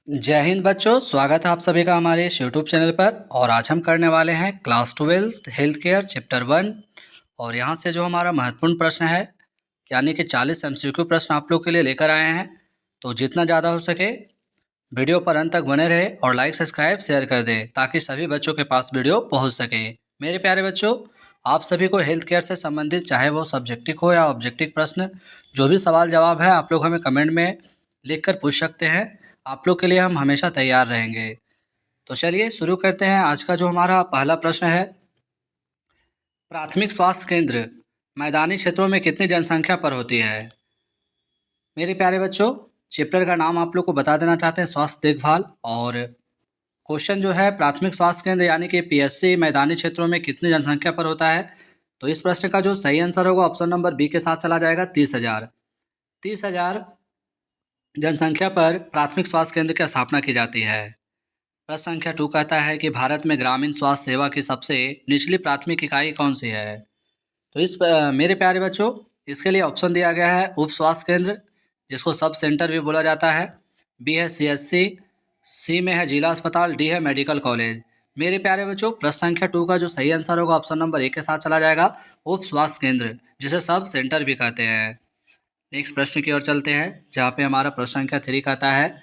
जय हिंद बच्चों, स्वागत है आप सभी का हमारे इस यूट्यूब चैनल पर। और आज हम करने वाले हैं क्लास 12 हेल्थ केयर चैप्टर 1। और यहाँ से जो हमारा महत्वपूर्ण प्रश्न है यानी कि 40 एमसीक्यू प्रश्न आप लोग के लिए लेकर आए हैं। तो जितना ज़्यादा हो सके वीडियो पर अंत तक बने रहे और लाइक सब्सक्राइब शेयर कर दें ताकि सभी बच्चों के पास वीडियो पहुँच सके। मेरे प्यारे बच्चों, आप सभी को हेल्थ केयर से संबंधित चाहे वो सब्जेक्टिव हो या ऑब्जेक्टिव प्रश्न, जो भी सवाल जवाब है आप लोग हमें कमेंट में लिख कर पूछ सकते हैं। आप लोग के लिए हम हमेशा तैयार रहेंगे। तो चलिए शुरू करते हैं। आज का जो हमारा पहला प्रश्न है, प्राथमिक स्वास्थ्य केंद्र मैदानी क्षेत्रों में कितनी जनसंख्या पर होती है। मेरे प्यारे बच्चों, चैप्टर का नाम आप लोग को बता देना चाहते हैं, स्वास्थ्य देखभाल। और क्वेश्चन जो है, प्राथमिक स्वास्थ्य केंद्र यानी कि पीएचसी मैदानी क्षेत्रों में कितनी जनसंख्या पर होता है। तो इस प्रश्न का जो सही आंसर होगा ऑप्शन नंबर बी के साथ चला जाएगा, 30,000। 30,000 जनसंख्या पर प्राथमिक स्वास्थ्य केंद्र की स्थापना की जाती है। प्रश्न संख्या 2 कहता है कि भारत में ग्रामीण स्वास्थ्य सेवा की सबसे निचली प्राथमिक इकाई कौन सी है। तो मेरे प्यारे बच्चों, इसके लिए ऑप्शन दिया गया है उप स्वास्थ्य केंद्र, जिसको सब सेंटर भी बोला जाता है। बी है सीएचसी, सी में है जिला अस्पताल, डी है मेडिकल कॉलेज। मेरे प्यारे बच्चों, प्रश्न संख्या 2 का जो सही आंसर होगा ऑप्शन नंबर ए के साथ चला जाएगा, उप स्वास्थ्य केंद्र, जिसे सब सेंटर भी कहते हैं। नेक्स्ट प्रश्न की ओर चलते हैं, जहाँ पे हमारा प्रश्न संख्या 3 कहता है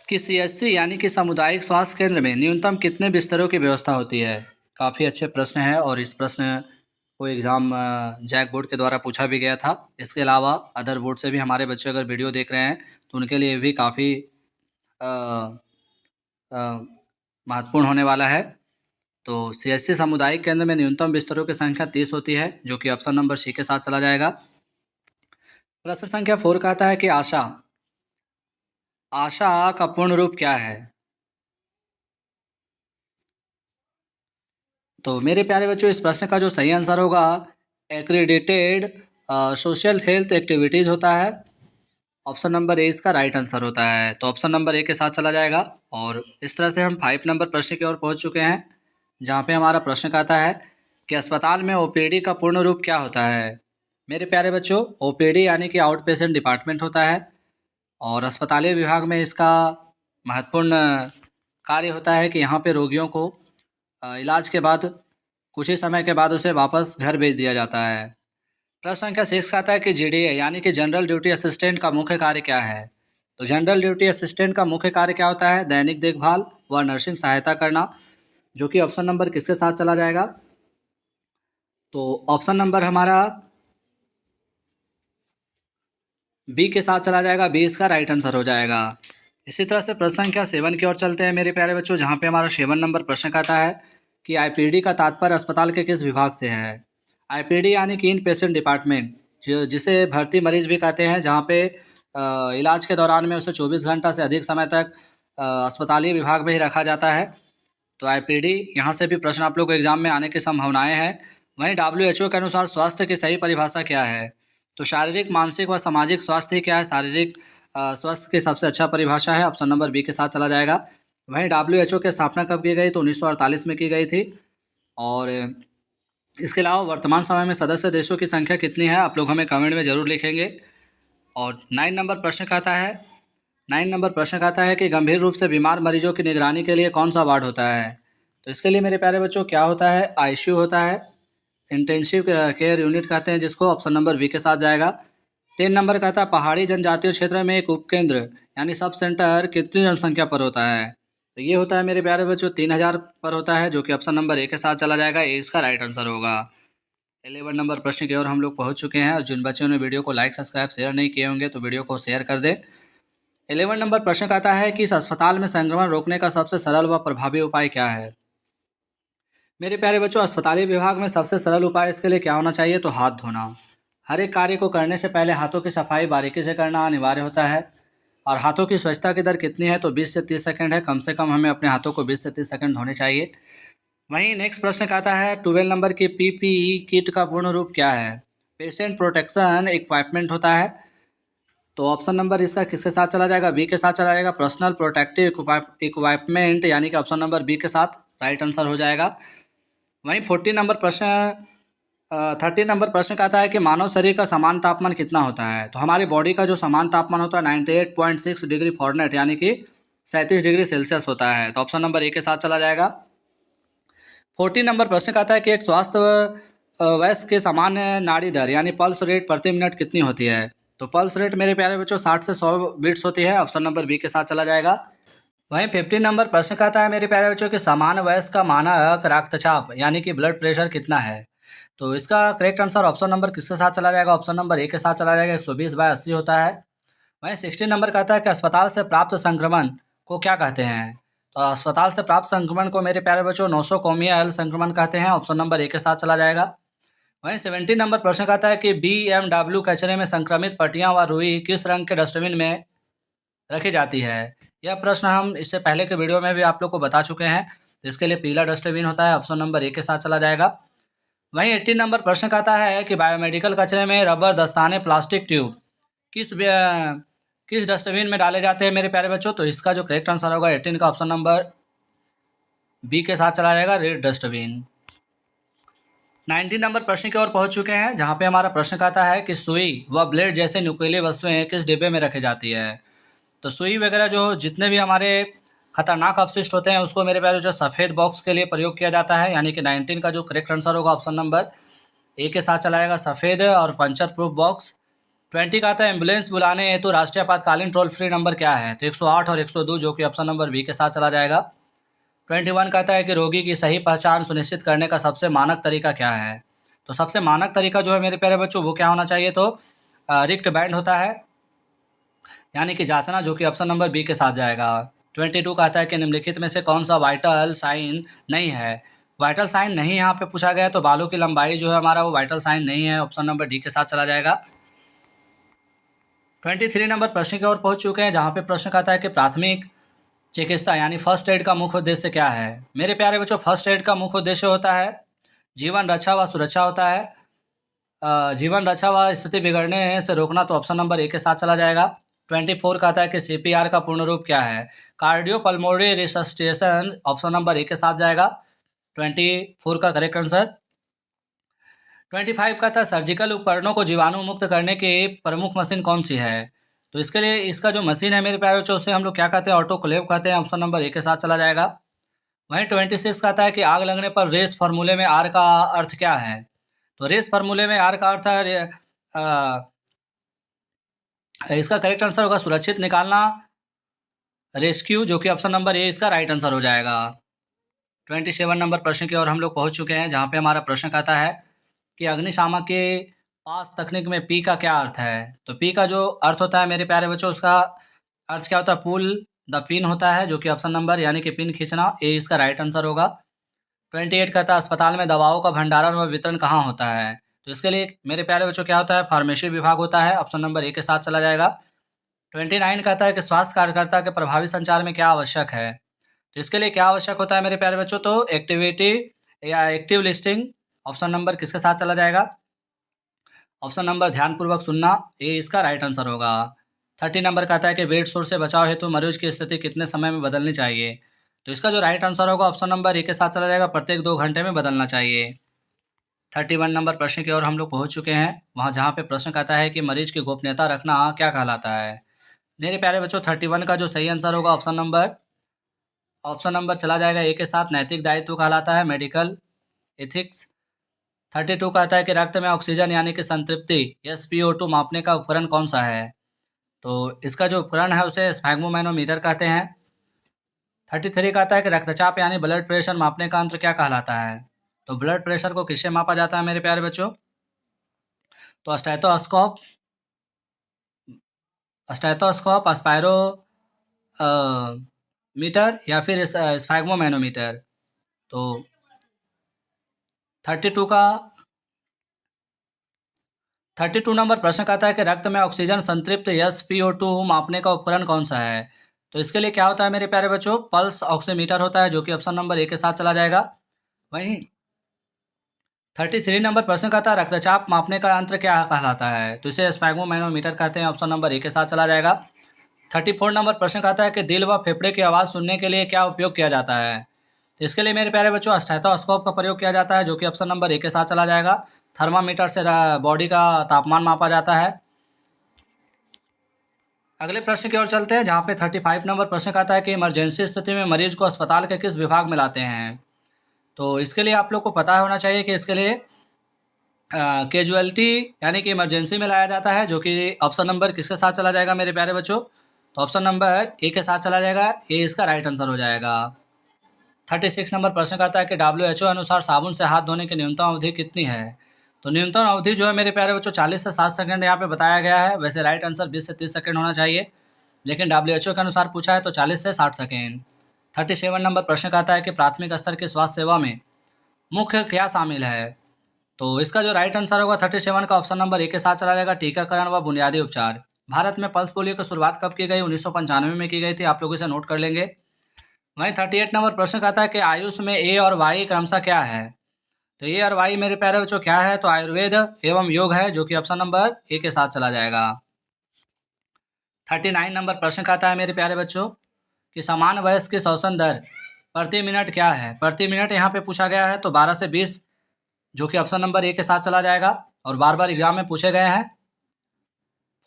कि सीएचसी यानी कि सामुदायिक स्वास्थ्य केंद्र में न्यूनतम कितने बिस्तरों की व्यवस्था होती है। काफ़ी अच्छे प्रश्न है और इस प्रश्न को एग्ज़ाम जैक बोर्ड के द्वारा पूछा भी गया था। इसके अलावा अदर बोर्ड से भी हमारे बच्चे अगर वीडियो देख रहे हैं तो उनके लिए भी काफ़ी महत्वपूर्ण होने वाला है। तो सीएचसी सामुदायिक केंद्र में न्यूनतम बिस्तरों की संख्या 30 होती है, जो कि ऑप्शन नंबर सी के साथ चला जाएगा। प्रश्न संख्या 4 कहता है कि आशा का पूर्ण रूप क्या है। तो मेरे प्यारे बच्चों, इस प्रश्न का जो सही आंसर होगा एक्रीडिटेड सोशल हेल्थ एक्टिविटीज़ होता है। ऑप्शन नंबर ए इसका राइट आंसर होता है। तो ऑप्शन नंबर ए के साथ चला जाएगा। और इस तरह से हम 5 नंबर प्रश्न की ओर पहुंच चुके हैं, जहां पे हमारा प्रश्न कहता है कि अस्पताल में ओपीडी का पूर्ण रूप क्या होता है। मेरे प्यारे बच्चों, ओपीडी यानी कि आउट पेशेंट डिपार्टमेंट होता है और अस्पतालीय विभाग में इसका महत्वपूर्ण कार्य होता है कि यहाँ पे रोगियों को इलाज के बाद कुछ ही समय के बाद उसे वापस घर भेज दिया जाता है। प्रश्न संख्या 6 आता है कि जीडीए यानी कि जनरल ड्यूटी असिस्टेंट का मुख्य कार्य क्या है। तो जनरल ड्यूटी असिस्टेंट का मुख्य कार्य क्या होता है, दैनिक देखभाल व नर्सिंग सहायता करना, जो कि ऑप्शन नंबर किसके साथ चला जाएगा। तो ऑप्शन नंबर हमारा बी के साथ चला जाएगा, बी इसका राइट आंसर हो जाएगा। इसी तरह से प्रश्न संख्या 7 की ओर चलते हैं मेरे प्यारे बच्चों, जहाँ पे हमारा 7 नंबर प्रश्न आता है कि आईपीडी का तात्पर्य अस्पताल के किस विभाग से है। आईपीडी यानी कि इन पेशेंट डिपार्टमेंट, जिसे भर्ती मरीज भी कहते हैं, जहाँ पे इलाज के दौरान में उसे 24 घंटा से अधिक समय तक अस्पतालीय विभाग में ही रखा जाता है। तो आईपीडी यहाँ से भी प्रश्न आप लोग को एग्जाम में आने की संभावनाएं हैं। वहीं WHO के अनुसार स्वास्थ्य की सही परिभाषा क्या है। तो शारीरिक, मानसिक व सामाजिक स्वास्थ्य ही क्या है। शारीरिक स्वास्थ्य की सबसे अच्छा परिभाषा है, ऑप्शन नंबर बी के साथ चला जाएगा। वहीं WHO की स्थापना कब की गई, तो 1948 में की गई थी। और इसके अलावा वर्तमान समय में सदस्य देशों की संख्या कितनी है, आप लोग हमें कमेंट में ज़रूर लिखेंगे। और 9 नंबर प्रश्न कहता है कि गंभीर रूप से बीमार मरीजों की निगरानी के लिए कौन सा वार्ड होता है। तो इसके लिए मेरे प्यारे बच्चों क्या होता है, आईसीयू होता है, इंटेंसिव केयर यूनिट कहते हैं जिसको, ऑप्शन नंबर बी के साथ जाएगा। 3 नंबर कहता है पहाड़ी जनजातीय क्षेत्र में एक उपकेंद्र यानी सब सेंटर कितनी जनसंख्या पर होता है। तो ये होता है मेरे प्यारे बच्चों 3000 पर होता है, जो कि ऑप्शन नंबर ए के साथ चला जाएगा, ए इसका राइट आंसर होगा। 11 नंबर प्रश्न की ओर हम लोग पहुंच चुके हैं और जिन बच्चों ने वीडियो को लाइक सब्सक्राइब शेयर नहीं किए होंगे तो वीडियो को शेयर कर दें। 11 नंबर प्रश्न कहता है कि इस अस्पताल में संक्रमण रोकने का सबसे सरल व प्रभावी उपाय क्या है। मेरे प्यारे बच्चों, अस्पताली विभाग में सबसे सरल उपाय इसके लिए क्या होना चाहिए, तो हाथ धोना। हर एक कार्य को करने से पहले हाथों की सफाई बारीकी से करना अनिवार्य होता है। और हाथों की स्वच्छता की दर कितनी है, तो 20 से 30 सेकंड है। कम से कम हमें अपने हाथों को 20 से 30 सेकंड धोने चाहिए। वहीं नेक्स्ट प्रश्न कहता है 12 नंबर की पीपीई किट का पूर्ण रूप क्या है। पेशेंट प्रोटेक्शन इक्विपमेंट होता है। तो ऑप्शन नंबर इसका किसके साथ चला जाएगा, बी के साथ चला जाएगा, पर्सनल प्रोटेक्टिव इक्विपमेंट, यानी कि ऑप्शन नंबर बी के साथ राइट आंसर हो जाएगा। वहीं 14 नंबर प्रश्न 30 नंबर प्रश्न कहता है कि मानव शरीर का सामान्य तापमान कितना होता है। तो हमारी बॉडी का जो सामान्य तापमान होता है 98.6 डिग्री फॉरेनहाइट यानी कि 37 डिग्री सेल्सियस होता है। तो ऑप्शन नंबर ए के साथ चला जाएगा। 14 नंबर प्रश्न कहता है कि एक स्वस्थ वयस्क के सामान्य नाड़ी दर यानी पल्स रेट प्रति मिनट कितनी होती है। तो पल्स रेट मेरे प्यारे बच्चों 60 से 100 बीट्स होती है। ऑप्शन नंबर बी के साथ चला जाएगा। वहीं 15 नंबर प्रश्न कहता है मेरे प्यारे बच्चों कि सामान्य वयस्क का मानक रक्तचाप यानी कि ब्लड प्रेशर कितना है। तो इसका करेक्ट आंसर ऑप्शन नंबर किसके साथ चला जाएगा। ऑप्शन नंबर ए के साथ चला जाएगा, 120/80 होता है। वहीं 16 नंबर कहता है कि अस्पताल से प्राप्त संक्रमण को क्या कहते हैं। तो अस्पताल से प्राप्त संक्रमण को मेरे प्यारे बच्चों नोसोकोमियल संक्रमण कहते हैं। ऑप्शन नंबर ए के साथ चला जाएगा। वहीं 17 नंबर प्रश्न कहता है कि BMW कचरे में संक्रमित पट्टियाँ व रुई किस रंग के डस्टबिन में रखी जाती है। यह प्रश्न हम इससे पहले के वीडियो में भी आप लोग को बता चुके हैं। तो इसके लिए पीला डस्टबिन होता है। ऑप्शन नंबर ए के साथ चला जाएगा। वहीं 18 नंबर प्रश्न कहता है कि बायोमेडिकल कचरे में रबर, दस्ताने, प्लास्टिक ट्यूब किस डस्टबिन में डाले जाते हैं मेरे प्यारे बच्चों। तो इसका जो करेक्ट आंसर होगा 18 का ऑप्शन नंबर बी के साथ चला जाएगा, रेड डस्टबिन। 19 नंबर प्रश्न की ओर पहुंच चुके हैं, जहां पे हमारा प्रश्न कहता है कि सुई व ब्लेड जैसे नुकीली वस्तुएं किस डिब्बे में रखी जाती है। तो सुई वगैरह जो जितने भी हमारे खतरनाक अपशिष्ट होते हैं उसको मेरे प्यारे जो सफ़ेद बॉक्स के लिए प्रयोग किया जाता है, यानी कि 19 का जो करेक्ट आंसर होगा ऑप्शन नंबर ए के साथ चलाएगा, सफ़ेद और पंचर प्रूफ बॉक्स। 20 का आता है एम्बुलेंस बुलाने हेतु राष्ट्रीय आपातकालीन टोल फ्री नंबर क्या है। तो 108 और 102 जो कि ऑप्शन नंबर बी के साथ चला जाएगा। 21 कहता है कि रोगी की सही पहचान सुनिश्चित करने का सबसे मानक तरीका क्या है। तो सबसे मानक तरीका जो है मेरे प्यारे बच्चों वो क्या होना चाहिए। तो रिक्ट बैंड होता है, यानी कि जांचना, जो कि ऑप्शन नंबर बी के साथ जाएगा। 22 कहता है कि निम्नलिखित में से कौन सा वाइटल साइन नहीं है। वाइटल साइन नहीं यहाँ पे पूछा गया है, तो बालों की लंबाई जो है हमारा वो वाइटल साइन नहीं है। ऑप्शन नंबर डी के साथ चला जाएगा। 23 नंबर प्रश्न की ओर पहुँच चुके हैं, जहाँ पे प्रश्न कहता है कि प्राथमिक चिकित्सा यानी फर्स्ट एड का मुख्य उद्देश्य क्या है। मेरे प्यारे बच्चों फर्स्ट एड का मुख्य उद्देश्य होता है जीवन रक्षा व सुरक्षा होता है। जीवन रक्षा व स्थिति बिगड़ने से रोकना, तो ऑप्शन नंबर ए के साथ चला जाएगा। 24 कहता है कि CPR का पूर्ण रूप क्या है। कार्डियोपल्मोनरी रिसस्टेशन, ऑप्शन नंबर ए के साथ जाएगा, 24 का करेक्ट आंसर। 25 कहता है सर्जिकल उपकरणों को जीवाणु मुक्त करने की प्रमुख मशीन कौन सी है। तो इसके लिए इसका जो मशीन है मेरे प्यारे बच्चों उसे हम लोग क्या कहते हैं, ऑटोक्लेव कहते हैं। ऑप्शन नंबर ए के साथ चला जाएगा। वहीं 26 कहता है कि आग लगने पर रेस फार्मूले में आर का अर्थ क्या है। तो रेस फार्मूले में आर का अर्थ है इसका करेक्ट आंसर होगा सुरक्षित निकालना, रेस्क्यू, जो कि ऑप्शन नंबर ए इसका राइट आंसर हो जाएगा। 27 नंबर प्रश्न की ओर हम लोग पहुंच चुके हैं, जहां पे हमारा प्रश्न कहता है कि अग्निशामक के पास तकनीक में पी का क्या अर्थ है। तो पी का जो अर्थ होता है मेरे प्यारे बच्चों उसका अर्थ क्या होता है, पुल द पिन होता है, जो कि ऑप्शन नंबर यानी कि पिन खींचना, ए इसका राइट आंसर होगा। 28 कहता है अस्पताल में दवाओं का भंडारण व वितरण कहाँ होता है। तो इसके लिए मेरे प्यारे बच्चों क्या होता है, फार्मेसी विभाग होता है। ऑप्शन नंबर ए के साथ चला जाएगा। 29 कहता है कि स्वास्थ्य कार्यकर्ता के प्रभावी संचार में क्या आवश्यक है। तो इसके लिए क्या आवश्यक होता है मेरे प्यारे बच्चों, तो एक्टिविटी या एक्टिव लिस्टिंग, ऑप्शन नंबर किसके साथ चला जाएगा, ऑप्शन नंबर ध्यानपूर्वक सुनना, ये इसका राइट आंसर होगा। 30 नंबर कहता है कि बेड शोर से बचाव हेतु मरीज की स्थिति कितने समय में बदलनी चाहिए। तो इसका जो राइट आंसर होगा ऑप्शन नंबर ए के साथ चला जाएगा, प्रत्येक 2 घंटे में बदलना चाहिए। 31 नंबर प्रश्न की ओर हम लोग पहुंच चुके हैं, वहां जहां पे प्रश्न कहता है कि मरीज की गोपनीयता रखना क्या कहलाता है। मेरे प्यारे बच्चों 31 का जो सही आंसर होगा ऑप्शन नंबर चला जाएगा ए के साथ, नैतिक दायित्व कहलाता है, मेडिकल एथिक्स। 32 कहता है कि रक्त में ऑक्सीजन यानी कि संतृप्ति SpO2 मापने का उपकरण कौन सा है। तो इसका जो उपकरण है उसे स्फैग्मोमैनोमीटर कहते हैं। 33 कहता है कि रक्तचाप यानी ब्लड प्रेशर मापने का यंत्र क्या कहलाता है। तो ब्लड प्रेशर को किससे मापा जाता है मेरे प्यारे बच्चों, तो स्टेथोस्कोप, स्पायरो मीटर या फिर स्फैग्मोमैनोमीटर। तो 32 नंबर प्रश्न कहता है कि रक्त में ऑक्सीजन संतृप्त SpO2 मापने का उपकरण कौन सा है। तो इसके लिए क्या होता है मेरे प्यारे बच्चों, पल्स ऑक्सीमीटर होता है, जो कि ऑप्शन नंबर ए के साथ चला जाएगा। वहीं 33 नंबर प्रश्न कहता है रक्तचाप मापने का यंत्र क्या कहलाता है। तो इसे स्फैग्मोमैनोमीटर कहते हैं, ऑप्शन नंबर ए के साथ चला जाएगा। 34 नंबर प्रश्न कहता है कि दिल व फेफड़े की आवाज़ सुनने के लिए क्या उपयोग किया जाता है। तो इसके लिए मेरे प्यारे बच्चों स्टेथोस्कोप का प्रयोग किया जाता है, जो कि ऑप्शन नंबर ए के साथ चला जाएगा। थर्मामीटर से बॉडी का तापमान मापा जाता है। अगले प्रश्न की ओर चलते हैं, जहाँ पे 35 नंबर प्रश्न आता है कि इमरजेंसी स्थिति में मरीज को अस्पताल के किस विभाग में लाते हैं। तो इसके लिए आप लोग को पता होना चाहिए कि इसके लिए कैजुअलिटी यानी कि इमरजेंसी में लाया जाता है, जो कि ऑप्शन नंबर किसके साथ चला जाएगा मेरे प्यारे बच्चों, तो ऑप्शन नंबर ए के साथ चला जाएगा। ए इसका राइट आंसर हो जाएगा। 36 नंबर प्रश्न आता है कि WHO अनुसार साबुन से हाथ धोने की न्यूनतम अवधि कितनी है। तो न्यूनतम अवधि जो है मेरे प्यारे बच्चों 40 से 60 सेकंड यहाँ पे बताया गया है। वैसे राइट आंसर 20 से 30 सेकंड होना चाहिए, लेकिन WHO के अनुसार पूछा है तो 40 से 60 सेकेंड। 37 नंबर प्रश्न आता है कि प्राथमिक स्तर की स्वास्थ्य सेवा में मुख्य क्या शामिल है। तो इसका जो राइट आंसर होगा 37 का ऑप्शन नंबर ए के साथ चला जाएगा, टीकाकरण व बुनियादी उपचार। भारत में पल्स पोलियो की शुरुआत कब की गई, 1995 में की गई थी। आप लोग इसे नोट कर लेंगे। वहीं 38 नंबर प्रश्न आता है कि आयुष में ए और वाई क्रमशः क्या है। तो ए और वाई मेरे प्यारे बच्चों क्या है, तो आयुर्वेद एवं योग है, जो कि ऑप्शन नंबर ए के साथ चला जाएगा। 39 नंबर प्रश्न आता है मेरे प्यारे बच्चों कि समान वयस की श्वसन दर प्रति मिनट क्या है। प्रति मिनट यहाँ पे पूछा गया है, तो 12 से 20, जो कि ऑप्शन नंबर ए के साथ चला जाएगा और बार बार एग्जाम में पूछे गए हैं।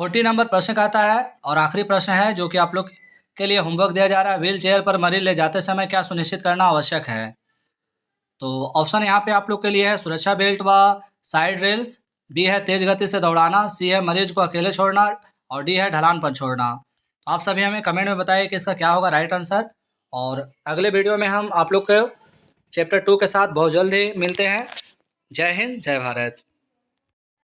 40 नंबर प्रश्न आता है और आखिरी प्रश्न है, जो कि आप लोग के लिए होमवर्क दिया जा रहा है। व्हील चेयर पर मरीज ले जाते समय क्या सुनिश्चित करना आवश्यक है। तो ऑप्शन यहाँ पे आप लोग के लिए है सुरक्षा बेल्ट व साइड रेल्स, बी है तेज गति से दौड़ाना, सी है मरीज को अकेले छोड़ना और डी है ढलान पर छोड़ना। तो आप सभी हमें कमेंट में बताइए कि इसका क्या होगा राइट आंसर। और अगले वीडियो में हम आप लोग को चैप्टर 2 के साथ बहुत जल्द ही मिलते हैं। जय हिंद, जय भारत।